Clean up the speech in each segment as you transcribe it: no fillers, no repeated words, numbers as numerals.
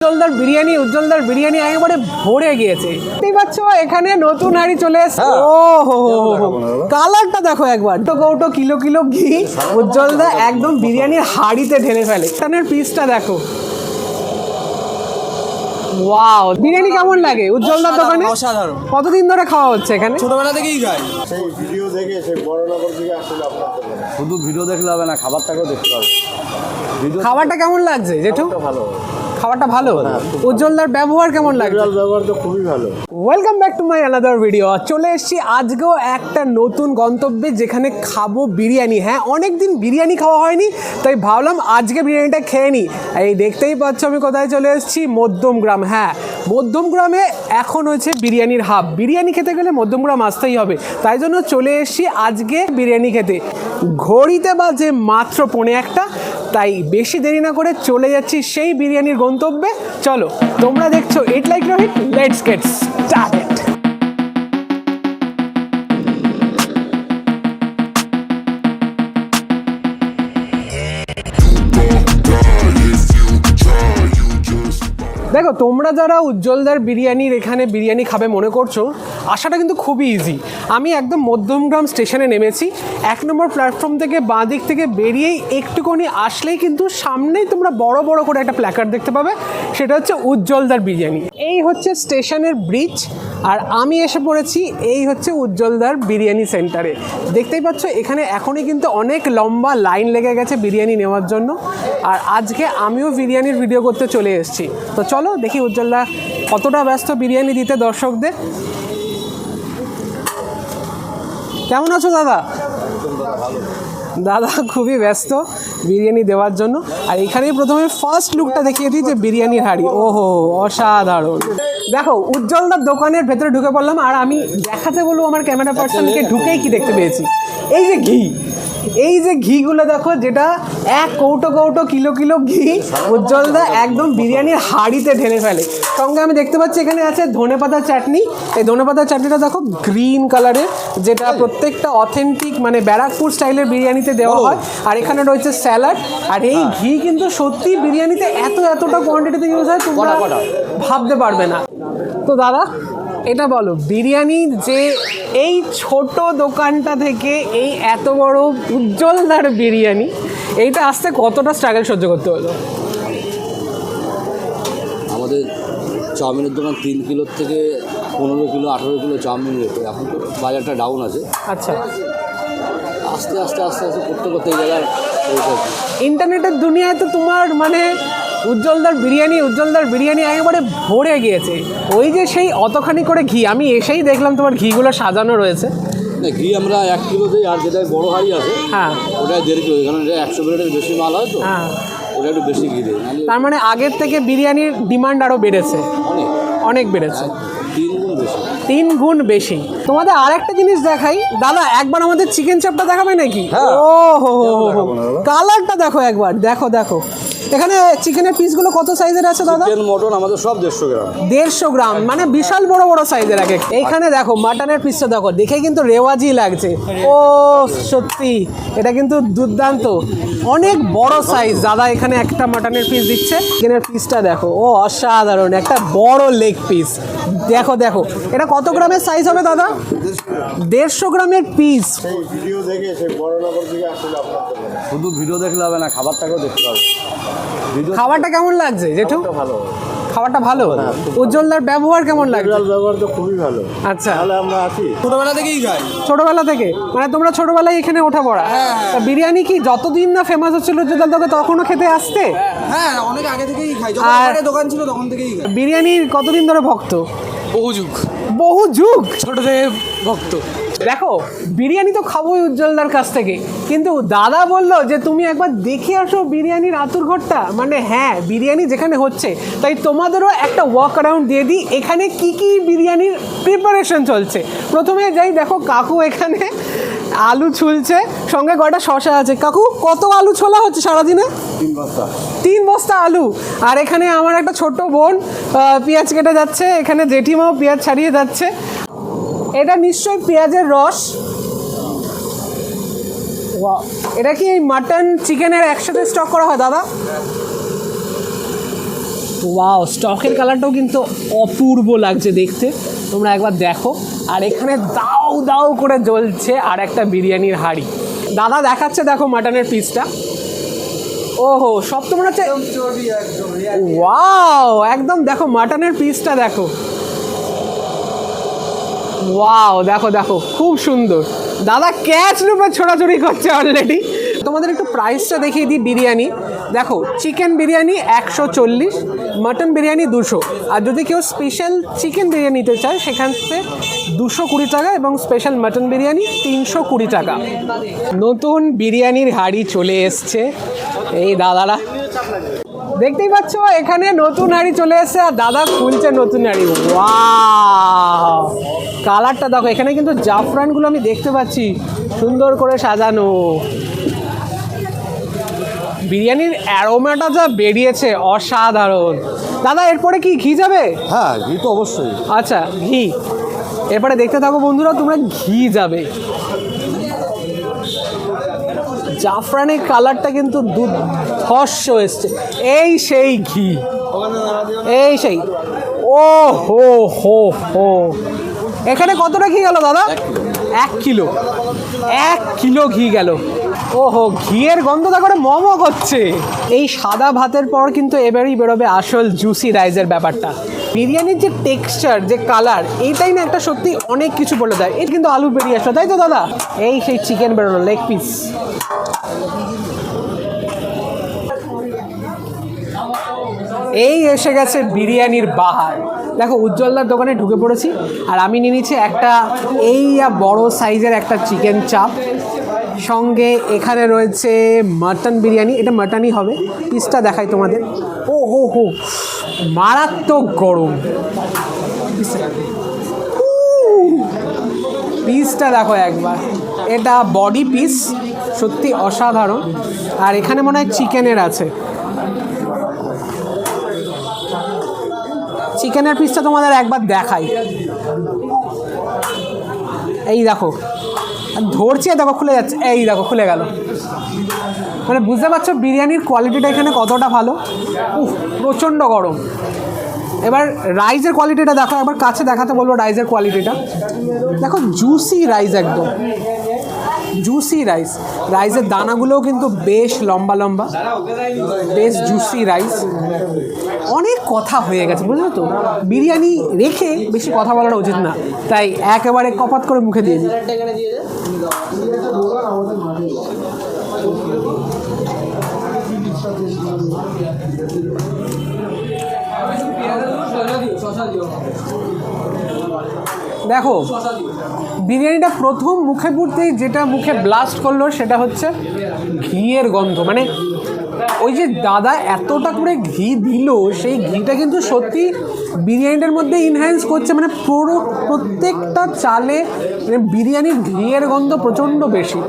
উজ্জ্বলদার বিরিয়ানি একেবারে ভরে গিয়েছে। দেখতেই পাচ্ছ এখানে নতুন হাঁড়ি চলে এসেছে। ও হো কালারটা দেখো একবার, তো কৌটো কিলো কিলো ঘি উজ্জ্বলদা একদম বিরিয়ানির হাঁড়িতে ঢেলে ফেলে। এখানের পিসটা দেখো, ওয়াও। বিরিয়ানি কেমন লাগে উজ্জ্বলদার দোকানে? অসাধারণ। কতদিন ধরে খাওয়া হচ্ছে এখানে? ছোটবেলা থেকেই খাই। সেই ভিডিও দেখে সেই বড়নগর থেকে আসলে আপনার শুধু ভিডিও দেখলে হবে না, খাবারটাকেও দেখতে হবে। খাবারটা কেমন লাগছে জেঠু? ভালো, খাবারটা ভালো। উজ্জ্বলদার ব্যবহার কেমন লাগছে? ব্যবহার তো খুবই ভালো। Welcome back to my another video. চলে এসেছি আজকেও একটা নতুন গন্তব্যে, যেখানে খাবো বিরিয়ানি। হ্যাঁ, অনেক দিন বিরিয়ানি খাওয়া হয়নি, তাই ভাবলাম আজকে বিরিয়ানিটা খেয়ে নিই। এই দেখতেই পাচ্ছ আমি কোথায় চলে এসেছি, মধ্যমগ্রাম। হ্যাঁ, মধ্যমগ্রামে এখন হচ্ছে বিরিয়ানির হাব। বিরিয়ানি খেতে গেলে মধ্যমগ্রাম আসতেই হবে, তাই জন্য চলে এসেছি আজকে বিরিয়ানি খেতে। ঘড়িতে বাজে মাত্র 1:45, তাই বেশি দেরি না করে চলে যাচ্ছি সেই বিরিয়ানির গন্তব্যে। চলো, তোমরা দেখছো it like Rohit, let's get started. দেখো, তোমরা যারা উজ্জ্বলদার বিরিয়ানির এখানে বিরিয়ানি খাবে মনে করছো, আসাটা কিন্তু খুবই ইজি। আমি একদম মধ্যমগ্রাম স্টেশনে নেমেছি। 1 নম্বর প্ল্যাটফর্ম থেকে বাঁ দিক থেকে বেরিয়েই একটুখানি আসলেই কিন্তু সামনেই তোমরা বড় বড় করে একটা প্ল্যাকার্ড দেখতে পাবে, সেটা হচ্ছে উজ্জ্বলদার বিরিয়ানি। এই হচ্ছে স্টেশনের ব্রিজ, আর আমি এসে পড়েছি এই হচ্ছে উজ্জ্বলদার বিরিয়ানি সেন্টারে। দেখতেই পাচ্ছ এখানে এখনই কিন্তু অনেক লম্বা লাইন লেগে গেছে বিরিয়ানি নেওয়ার জন্য। আর আজকে আমিও বিরিয়ানির ভিডিও করতে চলে এসেছি। তো চলো দেখি উজ্জ্বলদা কতটা ব্যস্ত বিরিয়ানি দিতে দর্শকদের। কেমন আছো দাদা? দাদা খুবই ব্যস্ত বিরিয়ানি দেওয়ার জন্য। আর এখানেই প্রথমে ফার্স্ট লুকটা দেখিয়ে দিই যে বিরিয়ানির হাঁড়ি। ওহো, অসাধারণ। দেখো, উজ্জ্বলদার দোকানের ভেতরে ঢুকে পড়লাম, আর আমি দেখাতে বলবো আমার ক্যামেরা পার্সনকে ঢুকেই কি দেখতে পেয়েছি। এই যে ঘিগুলো দেখো, যেটা এক কৌটো কৌটো কিলো কিলো ঘি উজ্জ্বলদা একদম বিরিয়ানির হাঁড়িতে ঢেলে ফেলে। সঙ্গে আমি দেখতে পাচ্ছি এখানে আছে ধনেপাতা চাটনি। এই ধনেপাতা চাটনিটা দেখো গ্রিন কালারের, যেটা প্রত্যেকটা অথেন্টিক মানে ব্যারাকপুর স্টাইলের বিরিয়ানিতে দেওয়া হয়। আর এখানে রয়েছে স্যালাড। আর এই ঘি কিন্তু সত্যি বিরিয়ানিতে এতটা কোয়ান্টিটিতে ইউজ হয়, তোমরা ভাবতে পারবে না। তো দাদা, এটা বলো, বিরিয়ানির যে এই ছোট দোকানটা থেকে এই এত বড় উজ্জ্বলদার বিরিয়ানি, এইটা আসতে কতটা স্ট্রাগল সহ্য করতে হলো? আমাদের চাউমিনের দোকান 3 কিলোর থেকে 15 কিলো 18 কিলো চাউমিন রেখে, এখন তো বাজারটা ডাউন আছে। আচ্ছা, আস্তে আস্তে করতে এই জায়গায় ইন্টারনেটের দুনিয়ায় তো তোমার মানে উজ্জ্বলদার বিরিয়ানি একেবারে ভরে গিয়েছে। ওই যে সেই অতখানি করে ঘি, আমি এসেই দেখলাম তোমার ঘিগুলো সাজানো রয়েছে। না, ঘি আমরা 1 কিলো দিই, আর যেটা বড় হাঁড়ি আছে হ্যাঁ, ওটা 1.5 কিলো, কারণ এটা 100 প্লেটের বেশি মাল হয় তো। হ্যাঁ, ওটা একটু বেশি ঘি দেয়। তার মানে আগের থেকে বিরিয়ানির ডিমান্ড আরও বেড়েছে, অনেক বেড়েছে, 3 গুণ বেশি। 3 গুণ বেশি। তোমাদের আর একটা জিনিস দেখাই দাদা, একবার আমাদের চিকেন চাপটা দেখাবে নাকি? ও হো, কালারটা দেখো একবার, দেখো এখানে চিকেনের পিসগুলো কত সাইজের আছে দাদা? চিকেন মটন আমাদের সব 150 গ্রাম। 150 গ্রাম, মানে বিশাল বড় বড় সাইজের আগে। এইখানে দেখো মাটনের পিসটা দেখো, দেখে কিন্তু রেওয়াজি লাগছে। ও সত্যি, এটা কিন্তু দুর্দান্ত, অনেক বড় সাইজ। দাদা এখানে একটা মাটনের পিস দিচ্ছে, চিকেনের পিসটা দেখো, ও অসাধারণ, একটা বড় লেগ পিস। দেখো এটা কত গ্রামের সাইজ হবে দাদা? 150 গ্রামের পিস। সেই ভিডিও দেখে সেই বড়নগর থেকে আসলে আপনার শুধু ভিডিও দেখলে হবে না, খাবারটাকেও দেখতে হবে। খাবারটা কেমন লাগছে জেঠু? ভালো, খাবারটা ভালো। উজ্জ্বলদার ব্যবহার কেমন লাগছে? ব্যবহার তো খুবই ভালো। আচ্ছা, তাহলে আমরা আছি ছোটবেলা থেকেই খাই। ছোটবেলা থেকে, মানে তোমরা ছোটবেলায় এখানে ওঠা পড়া? তা বিরিয়ানি কি যতদিন না ফেমাস হচ্ছিল উজ্জ্বলদার দোকানে তখনও খেতে আসতে? হ্যাঁ, অনেক আগে থেকেই খাই, যখন আর আগে দোকান ছিল তখন থেকেই খাই। বিরিয়ানির কতদিন ধরে ভক্ত? বহু যুগ ছোট থেকে ভক্ত। দেখো, বিরিয়ানি তো খাবোই উজ্জ্বলদার কাছ থেকে, কিন্তু দাদা বললো যে তুমি একবার দেখে আসো বিরিয়ানির আতুর ঘরটা। মানে হ্যাঁ, বিরিয়ানি যেখানে হচ্ছে, তাই তোমাদেরও একটা ওয়াক অ্যারাউন্ড দিয়ে দিই এখানে কি বিরিয়ানির প্রিপারেশন চলছে। প্রথমে যাই, দেখো কাকু এখানে আলু ছুলছে, সঙ্গে কয়টা শসা আছে। কাকু, কত আলু ছোলা হচ্ছে সারাদিনে? 3 বস্তা। 3 বস্তা আলু। আর এখানে আমার একটা ছোট্ট বোন পেঁয়াজ কেটে যাচ্ছে, এখানে জেঠিমাও পেঁয়াজ ছাড়িয়ে যাচ্ছে। এটা নিশ্চয়ই পেঁয়াজের রস। এটা কি মাটন চিকেনের একসাথে স্টক করা হয় দাদা? ওয়াও, স্টকের কালারটাও কিন্তু অপূর্ব লাগছে দেখতে, তোমরা একবার দেখো। আর এখানে দাও দাও করে জ্বলছে আর একটা বিরিয়ানির হাঁড়ি। দাদা দেখাচ্ছে, দেখো মাটনের পিসটা। ওহো, সব তো মনে হচ্ছে ওয়াও, একদম দেখো মাটনের পিসটা দেখো। ওয়াও, দেখো দেখো খুব সুন্দর। দাদা ক্যাচ রূপে ছোড়াছড়ি করছে অলরেডি। তোমাদের একটু প্রাইসটা দেখিয়ে দিই বিরিয়ানি। দেখো, চিকেন বিরিয়ানি 140, মাটন বিরিয়ানি 200। আর যদি কেউ স্পেশাল চিকেন বিরিয়ানি নিতে চায় সেখান থেকে 220 টাকা, এবং স্পেশাল মাটন বিরিয়ানি 320 টাকা। নতুন বিরিয়ানির হাঁড়ি চলে এসছে এই দাদারা, দেখতেই পাচ্ছ এখানে নতুন হাঁড়ি চলে এসেছে আর দাদা খুলছে নতুন হাঁড়ি। ওয়াও, কালারটা দেখো, এখানে কিন্তু জাফরানগুলো আমি দেখতে পাচ্ছি সুন্দর করে সাজানো। বিরিয়ানির অ্যারোমাটা যা বেরিয়েছে অসাধারণ। দাদা এরপরে কি ঘি যাবে? হ্যাঁ, ঘি তো অবশ্যই। আচ্ছা, ঘি এরপরে দেখতে থাকো বন্ধুরা, তোমরা ঘি যাবে। জাফরানের কালারটা কিন্তু দুর্ধর্ষ এসছে। এই সেই ঘি, এই সেই। ও হো হো হো, এখানে কতটা ঘি গেল দাদা? 1 কিলো, 1 কিলো ঘি গেল। ওহো, ঘিয়ের গন্ধটা করে মমো করছে। এই সাদা ভাতের পর কিন্তু এবারেই বেরোবে আসল জুসি রাইসের ব্যাপারটা। বিরিয়ানির যে টেক্সচার, যে কালার, এইটাই না একটা সত্যি অনেক কিছু বলে দেয়। এর কিন্তু আলু বেরিয়ে আসলো, তাই তো দাদা? এই সেই চিকেন বেরোলো, লেগ পিস। এই এসে গেছে বিরিয়ানির বাহার। দেখো, উজ্জ্বলদার দোকানে ঢুকে পড়েছি আর আমি নিয়ে নিচ্ছি একটা এই বড় সাইজের একটা চিকেন চাপ, সঙ্গে এখানে রয়েছে মাটন বিরিয়ানি। এটা মাটনই হবে, পিসটা দেখাই তোমাদের। ও হো হো, মারাত্মক গরম। পিসটা দেখো একবার, এটা বডি পিস, সত্যি অসাধারণ। আর এখানে মনে হয় চিকেনের আছে। চিকেনের পিসটা তোমাদের একবার দেখাই। এই দেখো, ধরছি, দেখো খুলে যাচ্ছে। এই দেখো, খুলে গেল। মানে বুঝতে পারছো বিরিয়ানির কোয়ালিটিটা এখানে কতটা ভালো। প্রচণ্ড গরম। এবার রাইসের কোয়ালিটিটা দেখো, একবার কাছে দেখাতে বলবো রাইসের কোয়ালিটিটা। দেখো, জুসি রাইস, একদম জুসি রাইস। রাইসের দানাগুলোও কিন্তু বেশ লম্বা লম্বা, বেশ জুসি রাইস। অনেক কথা হয়ে গেছে, বুঝলো তো? বিরিয়ানি রেখে বেশি কথা বলাটা উচিত না, তাই একেবারে কপাত করে মুখে দিয়ে দিই। দেখো, বিরিয়ানিটা প্রথম মুখে পুরতেই যেটা মুখে ব্লাস্ট করলো সেটা হচ্ছে ঘিয়ের গন্ধ। মানে ওই যে দাদা এতটা করে ঘি দিল, সেই ঘিটা কিন্তু সত্যি বিরিয়ানিটার মধ্যে ইনহ্যান্স করছে। মানে প্রত্যেকটা চালে মানে বিরিয়ানির ঘিয়ের গন্ধ প্রচণ্ড বেশি।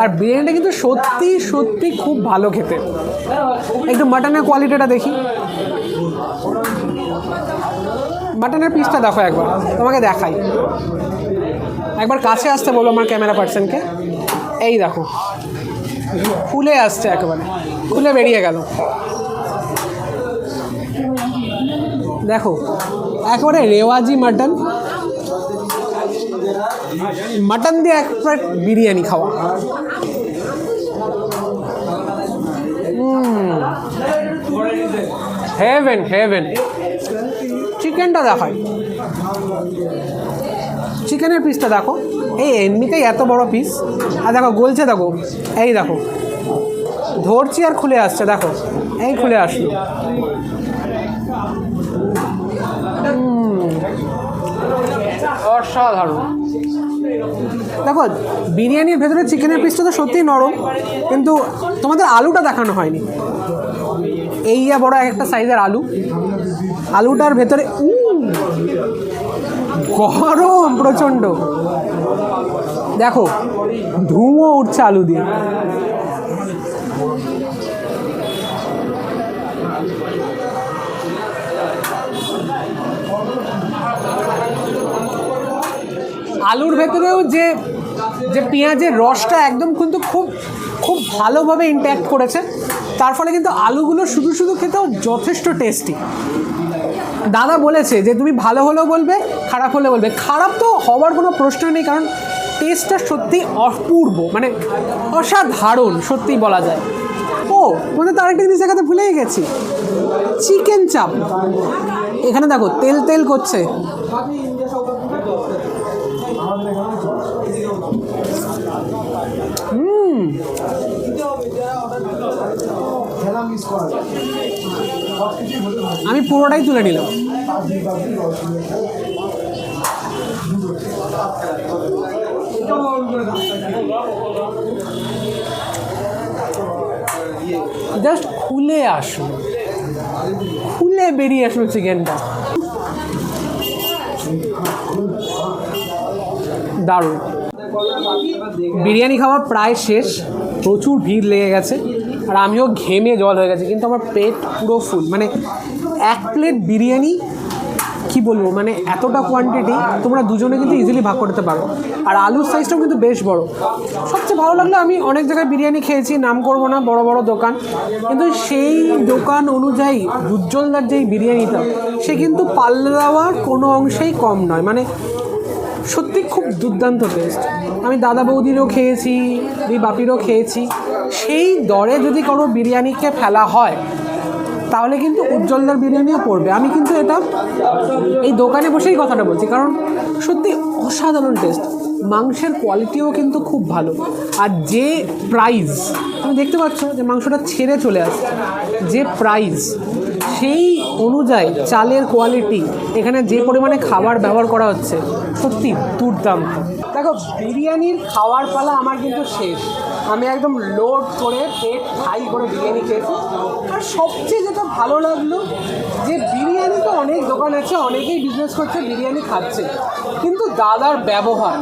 আর বিরিয়ানিটা কিন্তু সত্যি সত্যি খুব ভালো খেতে। একটু মাটনের কোয়ালিটিটা দেখি। মাটনের পিসটা দেখো একবার, তোমাকে দেখাই। একবার কাছে আসতে বলো আমার ক্যামেরা পার্সনকে। এই দেখো, খুলে আসছে, একেবারে খুলে বেরিয়ে গেল। দেখো, একেবারে রেওয়াজি মাটন, মাটন দিয়ে এক প্লেট বিরিয়ানি খাওয়া। Heaven heaven. চিকেনটা দেখাই, চিকেনের পিসটা দেখো। এই এমনিতেই এত বড় পিস, আর দেখো গলছে, দেখো এই দেখো, ধরছি আর খুলে আসছে, দেখো এই খুলে আসলো। অসাধারণ। দেখো, বিরিয়ানির ভেতরে চিকেনের পিসটা তো সত্যিই নরম, কিন্তু তোমাদের আলুটা দেখানো হয়নি। এই বড় একটা সাইজের আলু, আলুটার ভেতরে গরম প্রচণ্ড। দেখো, ধুঁয়ো উঠছে আলু দিয়ে। আলুর ভেতরেও যে যে পেঁয়াজের রসটা একদম কিন্তু খুব খুব ভালোভাবে ইন্ট্যাক্ট করেছে। তার ফলে কিন্তু আলুগুলো শুধু শুধু খেতেও যথেষ্ট টেস্টি। দাদা বলেছে যে তুমি ভালো হলেও বলবে, খারাপ হলেও বলবে। খারাপ তো হওয়ার কোনো প্রশ্ন নেই, কারণ টেস্টটা সত্যি অপূর্ব, মানে অসাধারণ সত্যিই বলা যায়। ও মানে তার একটা জিনিস দেখাতে ভুলেই গেছি, চিকেন চাপ। এখানে দেখো তেল তেল করছে। আমি পুরোটাই তুলে নিলাম। জাস্ট খুলে আসলো, খুলে বেরিয়ে আসলো চিকেনটা, দারুণ। বিরিয়ানি খাওয়া প্রায় শেষ, প্রচুর ভিড় লেগে গেছে আর আমিও ঘেমে জল হয়ে গেছে, কিন্তু আমার পেট পুরো ফুল। মানে এক প্লেট বিরিয়ানি কি বলবো, মানে এতটা কোয়ান্টিটি তোমরা দুজনে কিন্তু ইজিলি ভাগ করতে পারো। আর আলুর সাইজটাও কিন্তু বেশ বড়। সবচেয়ে ভালো লাগলো, আমি অনেক জায়গায় বিরিয়ানি খেয়েছি, নাম করবো না, বড় বড় দোকান, কিন্তু সেই দোকান অনুযায়ী উজ্জ্বলদার যেই বিরিয়ানিটা, সে কিন্তু পাল্লা দেওয়ার কোনো অংশেই কম নয়। মানে সত্যি খুব দুর্দান্ত টেস্ট। আমি দাদা বৌদিরও খেয়েছি, বাপিরও খেয়েছি। সেই দরে যদি কোনো বিরিয়ানিকে ফেলা হয় তাহলে কিন্তু উজ্জ্বলদার বিরিয়ানিও পড়বে। আমি কিন্তু এটা এই দোকানে বসেই কথাটা বলছি, কারণ সত্যি অসাধারণ টেস্ট। মাংসের কোয়ালিটিও কিন্তু খুব ভালো। আর যে প্রাইস তুমি দেখতে পাচ্ছ যে মাংসটা ছেড়ে চলে আসছে, যে প্রাইস সেই অনুযায়ী চালের কোয়ালিটি, এখানে যে পরিমাণে খাবার ব্যবহার করা হচ্ছে, সত্যি দুর্দান্ত। দেখো বিরিয়ানির খাওয়ার পালা আমার কিন্তু শেষ। আমি একদম লোড করে পেট খাই করে বিরিয়ানি খেয়েছি। আর সবচেয়ে যেটা ভালো লাগলো যে বিরিয়ানি তো অনেক দোকান আছে, অনেকেই বিজনেস করছে, বিরিয়ানি খাচ্ছে, কিন্তু দাদার ব্যবহার,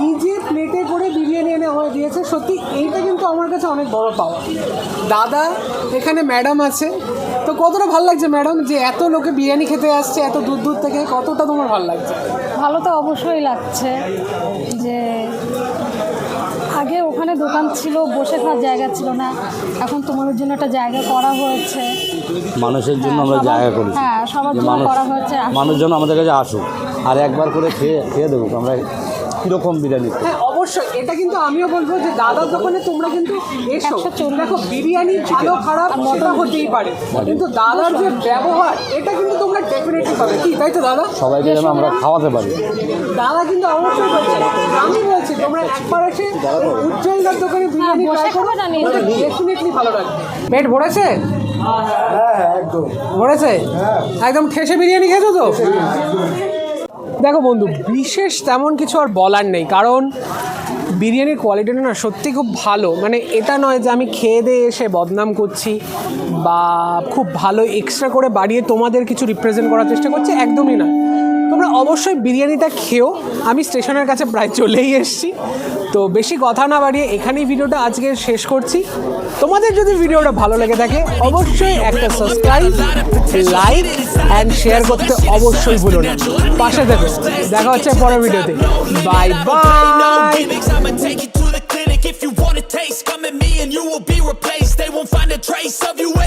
নিজে প্লেটে করে বিরিয়ানি এনে আমার দিয়েছে, সত্যি এইটা কিন্তু আমার কাছে অনেক বড় পাওয়া। দাদা এখানে ম্যাডাম আছে, তো কতটা ভালো লাগছে ম্যাডাম যে এত লোকে বিরিয়ানি খেতে আসছে এত দূর দূর থেকে, কতটা তোমার ভালো লাগছে? ভালো তো অবশ্যই লাগছে যে আগে ওখানে দোকান ছিল, বসে খাওয়ার জায়গা ছিল না, এখন তোমাদের জন্য একটা জায়গা করা হয়েছে, মানুষের জন্য আমরা জায়গা করেছি। হ্যাঁ, সবার জন্য করা হয়েছে। মানুষজন আমাদের কাছে আসুক আর একবার করে খেয়ে দেবো আমরা কীরকম বিরিয়ানি। হ্যাঁ অবশ্যই, এটা কিন্তু আমিও বলবো যে দাদার দোকানে তোমরা কিন্তু এসো। দেখো বিরিয়ানি ভালো খারাপ সেটা হতেই পারে, কিন্তু দাদার যে ব্যবহার এটা কিন্তু তোমরা ডেফিনেটলি পাবে, কি তাই তো দাদা? সবাইকে যেন আমরা খাওয়াতে পারি। দাদা কিন্তু অবশ্যই বলছে, আমি বলছি তোমরা একবার এসে উজ্জ্বলদার দোকানে বিরিয়ানি ট্রাই করো, ডেফিনেটলি ভালো লাগবে। পেট ভরেছে? হ্যাঁ একদম ভরেছে, একদম ঠেসে বিরিয়ানি খেয়েছো তো? দেখো বন্ধু, বিশেষ তেমন কিছু আর বলার নেই, কারণ বিরিয়ানির কোয়ালিটিটা না সত্যি খুব ভালো। মানে এটা নয় যে আমি খেয়ে দিয়ে এসে বদনাম করছি বা খুব ভালো এক্সট্রা করে বাড়িয়ে তোমাদের কিছু রিপ্রেজেন্ট করার চেষ্টা করছি, একদমই না। তোমরা অবশ্যই বিরিয়ানিটা খেও। আমি স্টেশনের কাছে প্রায় চলেই এসেছি, তো বেশি কথা না বাড়িয়ে এখানেই ভিডিওটা আজকে শেষ করছি। তোমাদের যদি ভিডিওটা ভালো লেগে থাকে অবশ্যই একটা সাবস্ক্রাইব, লাইক অ্যান্ড শেয়ার করতে অবশ্যই ভুলো না। পাশে দেখো, দেখা হচ্ছে পরের ভিডিওতে। Bye bye. If you want a taste, come at me and you will be replaced. They won't find a trace of you.